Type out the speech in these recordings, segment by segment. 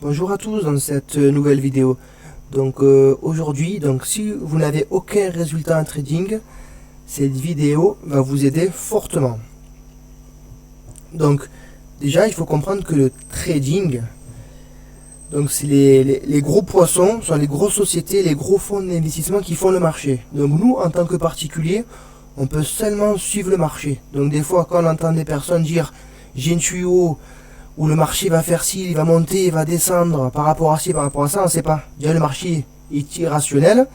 Bonjour à tous dans cette nouvelle vidéo. Donc aujourd'hui, si vous n'avez aucun résultat en trading, cette vidéo va vous aider fortement. Donc déjà, il faut comprendre que le trading, c'est les gros poissons, sont les grosses sociétés, les gros fonds d'investissement qui font le marché. Donc nous, en tant que particulier, on peut seulement suivre le marché. Donc des fois, quand on entend des personnes dire j'ai une tuyau, où le marché va faire ci, il va monter, il va descendre par rapport à ci, par rapport à ça, on ne sait pas. Déjà le marché est irrationnel,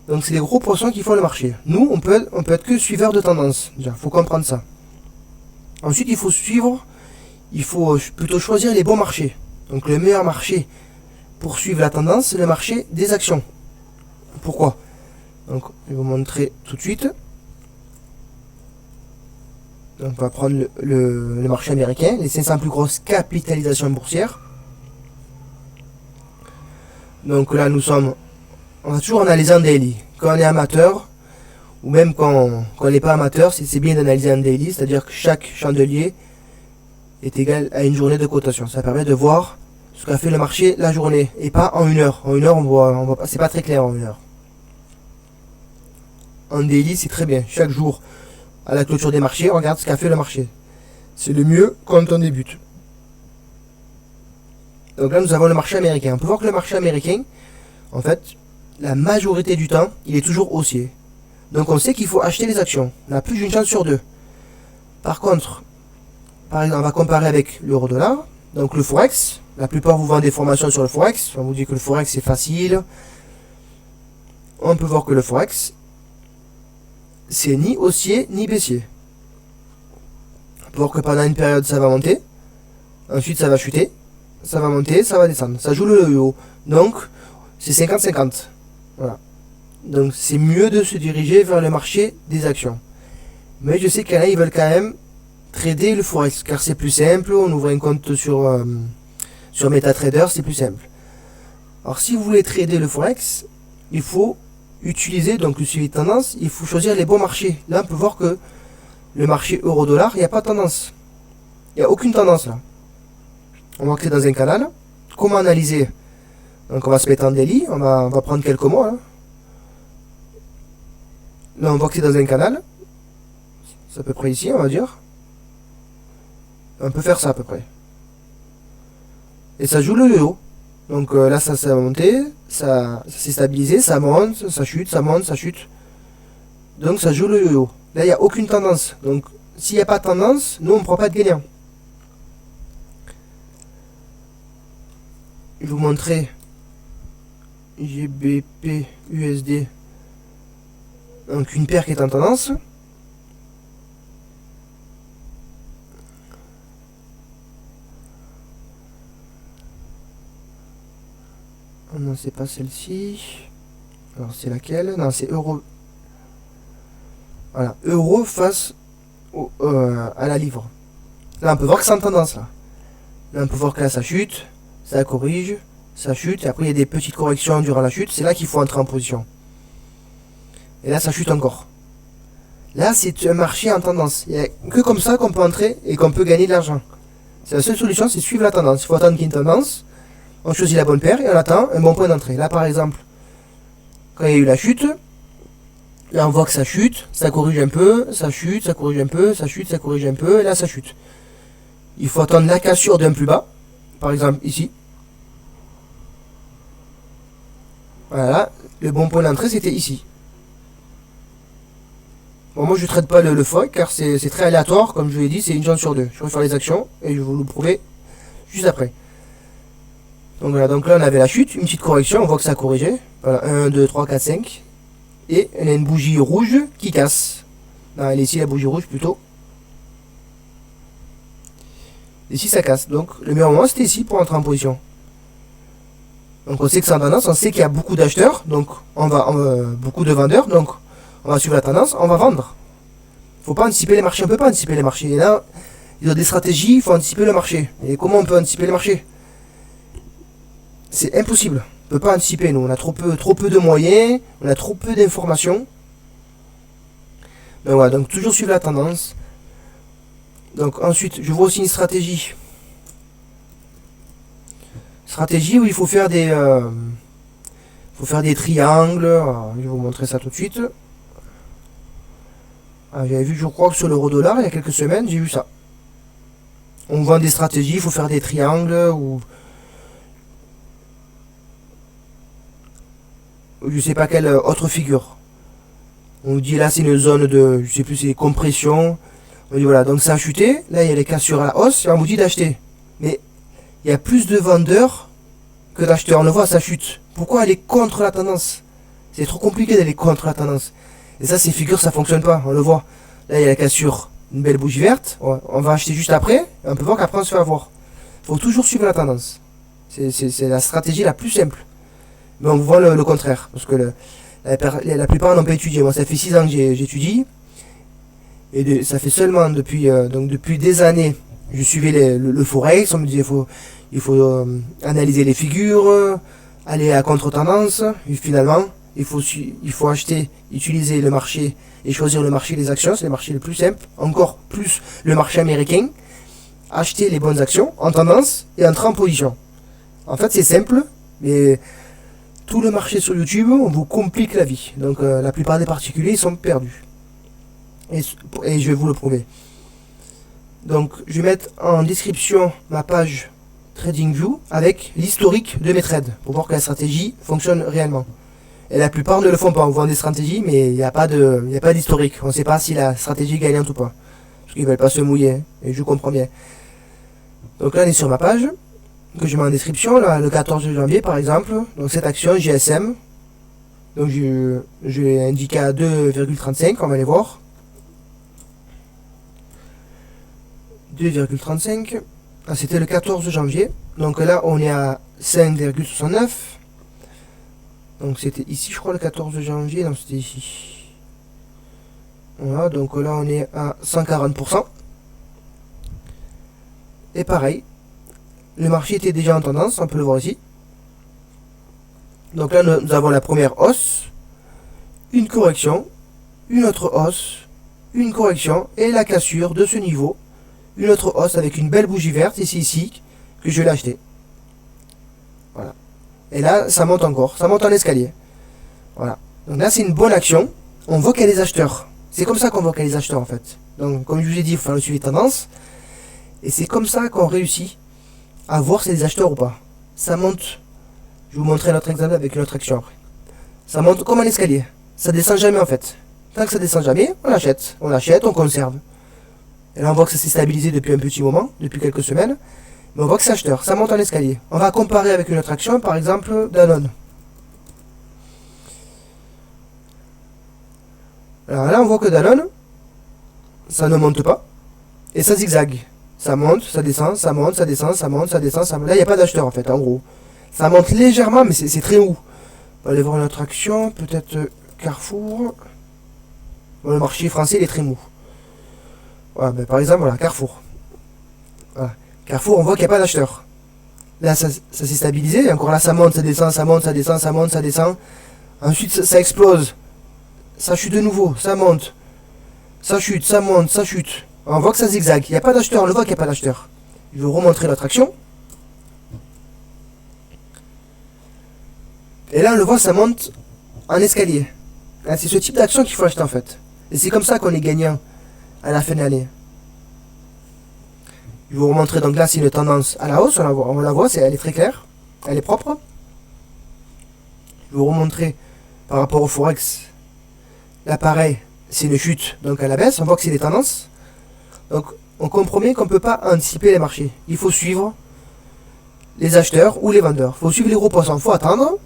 donc c'est les gros poissons qui font le marché. Nous, on peut être que suiveur de tendance, déjà, faut comprendre ça. Ensuite, il faut plutôt choisir les bons marchés. Donc le meilleur marché pour suivre la tendance, c'est le marché des actions. Pourquoi? Donc je vais vous montrer tout de suite. Donc on va prendre le marché américain, les 500 plus grosses capitalisations boursières. Donc là, on va toujours analyser en daily. Quand on est amateur, ou même quand on n'est pas amateur, c'est bien d'analyser en daily, c'est-à-dire que chaque chandelier est égal à une journée de cotation. Ça permet de voir ce qu'a fait le marché la journée, et pas en une heure. En une heure, on voit c'est pas très clair en une heure. En daily, c'est très bien. Chaque jour, à la clôture des marchés, on regarde ce qu'a fait le marché. C'est le mieux quand on débute. Donc là, nous avons le marché américain. On peut voir que le marché américain, en fait, la majorité du temps, il est toujours haussier. Donc on sait qu'il faut acheter les actions. On a plus d'une chance sur deux. Par contre, par exemple, on va comparer avec l'euro-dollar. Donc le Forex, la plupart vous vendent des formations sur le Forex. On vous dit que le Forex c'est facile. On peut voir que le Forex, c'est ni haussier ni baissier. On peut voir que pendant une période ça va monter, ensuite ça va chuter, ça va monter, ça va descendre. Ça joue le yo-yo. Donc c'est 50-50. Voilà. Donc c'est mieux de se diriger vers le marché des actions. Mais je sais qu'il y en a, ils veulent quand même trader le Forex, car c'est plus simple, on ouvre un compte sur MetaTrader, c'est plus simple. Alors si vous voulez trader le Forex, il faut utiliser donc le suivi de tendance, il faut choisir les bons marchés. Là on peut voir que le marché euro-dollar, il n'y a pas de tendance. Il n'y a aucune tendance là. On va créer dans un canal. Comment analyser? Donc on va se mettre en daily, on va prendre quelques mois. Là on voit que c'est dans un canal. C'est à peu près ici, on va dire. On peut faire ça à peu près. Et ça joue le yo-yo. Donc là ça va monter, ça s'est stabilisé, ça monte, ça chute, ça monte, ça chute. Donc ça joue le yo-yo. Là il n'y a aucune tendance. Donc s'il n'y a pas de tendance, nous on ne prend pas de gagnant. Je vais vous montrer GBP USD. Donc une paire qui est en tendance. Non, c'est pas celle-ci. Alors c'est laquelle? Non, c'est euro. Voilà, euro face à la livre. Là on peut voir que c'est en tendance là. Là on peut voir que là ça chute, ça corrige, ça chute, et après il y a des petites corrections durant la chute, c'est là qu'il faut entrer en position. Et là ça chute encore. Là c'est un marché en tendance. Il n'y a que comme ça qu'on peut entrer et qu'on peut gagner de l'argent. C'est la seule solution, c'est suivre la tendance. Il faut attendre qu'il y ait une tendance. On choisit la bonne paire et on attend un bon point d'entrée. Là par exemple, quand il y a eu la chute, là on voit que ça chute, ça corrige un peu, ça chute, ça corrige un peu, ça chute, ça corrige un peu, et là ça chute. Il faut attendre la cassure d'un plus bas, par exemple ici. Voilà, le bon point d'entrée c'était ici. Bon, moi je ne traite pas le FOIC car c'est très aléatoire, comme je vous l'ai dit, c'est une chance sur deux. Je vais faire les actions et je vais vous le prouver juste après. Donc voilà, donc là on avait la chute, une petite correction, on voit que ça a corrigé. Voilà, 1, 2, 3, 4, 5. Et on a une bougie rouge qui casse. Non, elle est ici la bougie rouge plutôt. Ici ça casse. Donc le meilleur moment c'était ici pour entrer en position. Donc on sait que c'est en tendance, on sait qu'il y a beaucoup d'acheteurs, donc on va beaucoup de vendeurs, donc on va suivre la tendance, on va vendre. Faut pas anticiper les marchés, on peut pas anticiper les marchés. Et là, il y a des stratégies, il faut anticiper le marché. Et comment on peut anticiper les marchés? C'est impossible. On peut pas anticiper, nous. On a trop peu de moyens, on a trop peu d'informations. Donc voilà, donc toujours suivre la tendance. Donc ensuite, je vois aussi une stratégie stratégie où il faut faire des triangles. Alors, je vais vous montrer ça tout de suite. J'avais vu, je crois, que sur l'euro-dollar, il y a quelques semaines, j'ai vu ça. On vend des stratégies, il faut faire des triangles ou je sais pas quelle autre figure. On nous dit là c'est une zone de, je sais plus, c'est compression. On dit voilà, donc ça a chuté, là il y a les cassures à la hausse et on vous dit d'acheter. Mais il y a plus de vendeurs que d'acheteurs, on le voit, ça chute. Pourquoi aller contre la tendance? C'est trop compliqué d'aller contre la tendance. Et ça, ces figures, ça fonctionne pas, on le voit. Là il y a la cassure, une belle bougie verte, on va acheter juste après, et on peut voir qu'après on se fait avoir. Il faut toujours suivre la tendance. C'est la stratégie la plus simple. Mais on vous voit le contraire, parce que la plupart n'ont pas étudié. Moi, ça fait 6 ans que j'étudie, et ça fait seulement depuis des années, je suivais le Forex, on me disait il faut analyser les figures, aller à contre-tendance, et finalement, il faut acheter, utiliser le marché et choisir le marché des actions, c'est le marché le plus simple, encore plus le marché américain, acheter les bonnes actions en tendance et entrer en position. En fait, c'est simple, mais tout le marché sur YouTube, on vous complique la vie. Donc la plupart des particuliers ils sont perdus. Et je vais vous le prouver. Donc je vais mettre en description ma page TradingView avec l'historique de mes trades pour voir que la stratégie fonctionne réellement. Et la plupart ne le font pas. On vend des stratégies, mais il n'y a pas d'historique. On ne sait pas si la stratégie est gagnante ou pas. Parce qu'ils ne veulent pas se mouiller. Hein, et je comprends bien. Donc là, on est sur ma page, que je mets en description, là, le 14 janvier par exemple. Donc cette action GSM. Donc je l'ai indiqué à 2,35, on va aller voir. 2,35. Ah, c'était le 14 janvier. Donc là, on est à 5,69. Donc c'était ici, je crois, le 14 janvier. Non, c'était ici. Voilà, donc là, on est à 140%. Et pareil, le marché était déjà en tendance, on peut le voir ici. Donc là, nous avons la première hausse, une correction, une autre hausse, une correction, et la cassure de ce niveau. Une autre hausse avec une belle bougie verte, ici, que je vais l'acheter. Voilà. Et là, ça monte encore, ça monte en escalier. Voilà. Donc là, c'est une bonne action. On voit qu'il y a des acheteurs. C'est comme ça qu'on voit qu'il y a des acheteurs, en fait. Donc, comme je vous ai dit, il faut faire le suivi de tendance. Et c'est comme ça qu'on réussit à voir si c'est des acheteurs ou pas. Ça monte. Je vais vous montrer un autre exemple avec une autre action après. Ça monte comme un escalier. Ça descend jamais, en fait. Tant que ça descend jamais, on achète. On achète, on conserve. Et là, on voit que ça s'est stabilisé depuis un petit moment, depuis quelques semaines. Mais on voit que c'est acheteur, ça monte en escalier. On va comparer avec une autre action, par exemple Danone. Alors là, on voit que Danone, ça ne monte pas. Et ça zigzague. Ça monte, ça descend, ça monte, ça descend, ça monte, ça descend, ça monte. Là, il n'y a pas d'acheteur en fait, en gros. Ça monte légèrement, mais c'est très haut. On va aller voir une autre action, peut-être Carrefour. Bon, le marché français, il est très mou. Voilà, ben, par exemple, voilà, Carrefour. Voilà. Carrefour, on voit qu'il n'y a pas d'acheteur. Là, ça s'est stabilisé. Et encore là, ça monte, ça descend, ça monte, ça descend, ça monte, ça descend. Ensuite, ça explose. Ça chute de nouveau, ça monte. Ça chute, ça monte, ça chute. On voit que ça zigzague. Il n'y a pas d'acheteur, on le voit qu'il n'y a pas d'acheteur. Je vais vous remontrer notre action. Et là, on le voit, ça monte en escalier. C'est ce type d'action qu'il faut acheter en fait. Et c'est comme ça qu'on est gagnant à la fin de l'année. Je vais vous remontrer, donc là c'est une tendance à la hausse, on la voit, elle est très claire, elle est propre. Je vais vous remontrer par rapport au Forex. Là pareil, c'est une chute donc à la baisse, on voit que c'est des tendances. Donc on comprend bien qu'on ne peut pas anticiper les marchés. Il faut suivre les acheteurs ou les vendeurs. Il faut suivre les gros poissons, il faut attendre.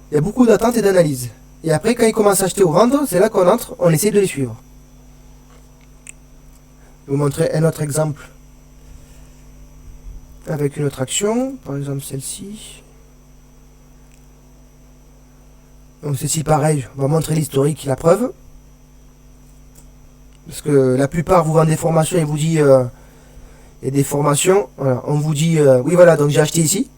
Il y a beaucoup d'attente et d'analyse. Et après quand ils commencent à acheter ou vendre, c'est là qu'on entre, on essaie de les suivre. Je vais vous montrer un autre exemple. Avec une autre action, par exemple celle-ci. Donc celle-ci pareil, on va montrer l'historique, la preuve. Parce que la plupart vous vendent des formations et vous dit il y a des formations, voilà, on vous dit oui voilà, donc j'ai acheté ici.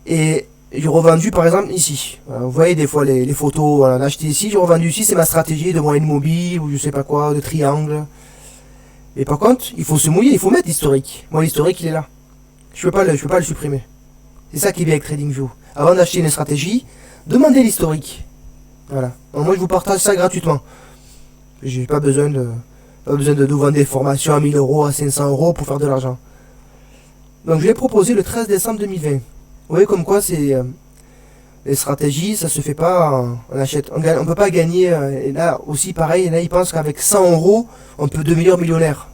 Et j'ai revendu par exemple ici. Voilà, vous voyez des fois les photos, voilà, on a acheté ici, j'ai revendu ici, c'est ma stratégie de moyenne mobile ou je sais pas quoi, de triangle. Et par contre, il faut se mouiller, il faut mettre l'historique. Moi, l'historique, il est là. Je peux pas le supprimer. C'est ça qui est bien avec TradingView. Avant d'acheter une stratégie, demandez l'historique. Voilà. Donc moi je vous partage ça gratuitement. J'ai pas besoin de nous vendre des formations à 1000 euros, à 500 euros pour faire de l'argent. Donc je l'ai proposé le 13 décembre 2020. Vous voyez comme quoi c'est les stratégies, ça se fait pas, on achète, on peut pas gagner. Et là aussi pareil, là ils pensent qu'avec 100 euros, on peut devenir millionnaire.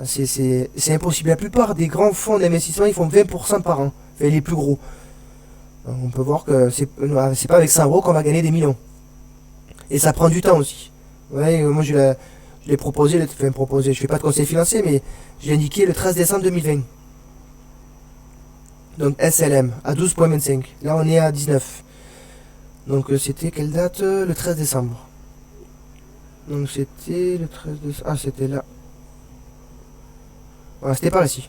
C'est impossible. La plupart des grands fonds d'investissement, ils font 20% par an. Enfin, les plus gros. Donc, on peut voir que c'est pas avec 100 euros qu'on va gagner des millions. Et ça prend du temps aussi. Ouais, moi je l'ai proposé, je fais pas de conseil financier, mais je l'ai indiqué le 13 décembre 2020. Donc SLM à 12,25. Là on est à 19. Donc c'était quelle date? Le 13 décembre. Donc c'était le 13 décembre. Ah, c'était là. Voilà, c'était par ici.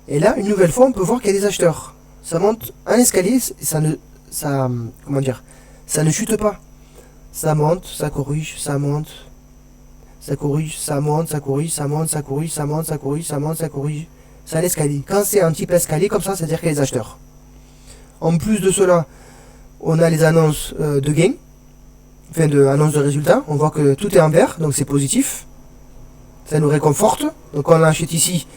Et là, une nouvelle fois, on peut voir qu'il y a des acheteurs. Ça monte un escalier, comment dire, ça ne chute pas. Ça monte, ça corrige, ça monte, ça corrige, ça monte, ça corrige, ça monte, ça corrige, ça monte, ça corrige, ça monte, ça corrige. C'est un escalier. Quand c'est un type escalier comme ça, c'est-à-dire qu'il y a des acheteurs. En plus de cela, on a les annonces de gains, enfin de annonces de résultats. On voit que tout est en vert, donc c'est positif. Ça nous réconforte. Donc on achète ici.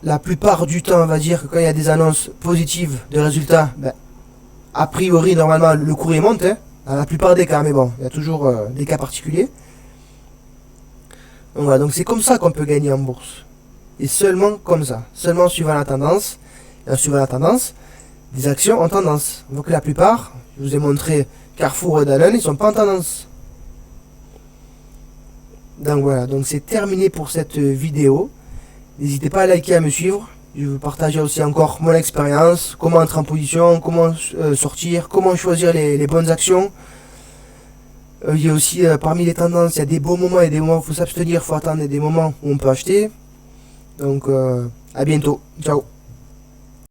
La plupart du temps, on va dire que quand il y a des annonces positives de résultats, a priori, normalement, le cours monte. Dans la plupart des cas, mais bon, il y a toujours des cas particuliers. Donc voilà, donc c'est comme ça qu'on peut gagner en bourse. Et seulement comme ça. Seulement suivant la tendance. Et en suivant la tendance, des actions en tendance. Donc la plupart, je vous ai montré Carrefour et Danone, ils sont pas en tendance. Donc voilà, donc c'est terminé pour cette vidéo. N'hésitez pas à liker, à me suivre. Je vais vous partager aussi encore mon expérience, comment entrer en position, comment sortir, comment choisir les bonnes actions. Il y a aussi parmi les tendances, il y a des bons moments et des moments où il faut s'abstenir, il faut attendre des moments où on peut acheter. Donc à bientôt, ciao.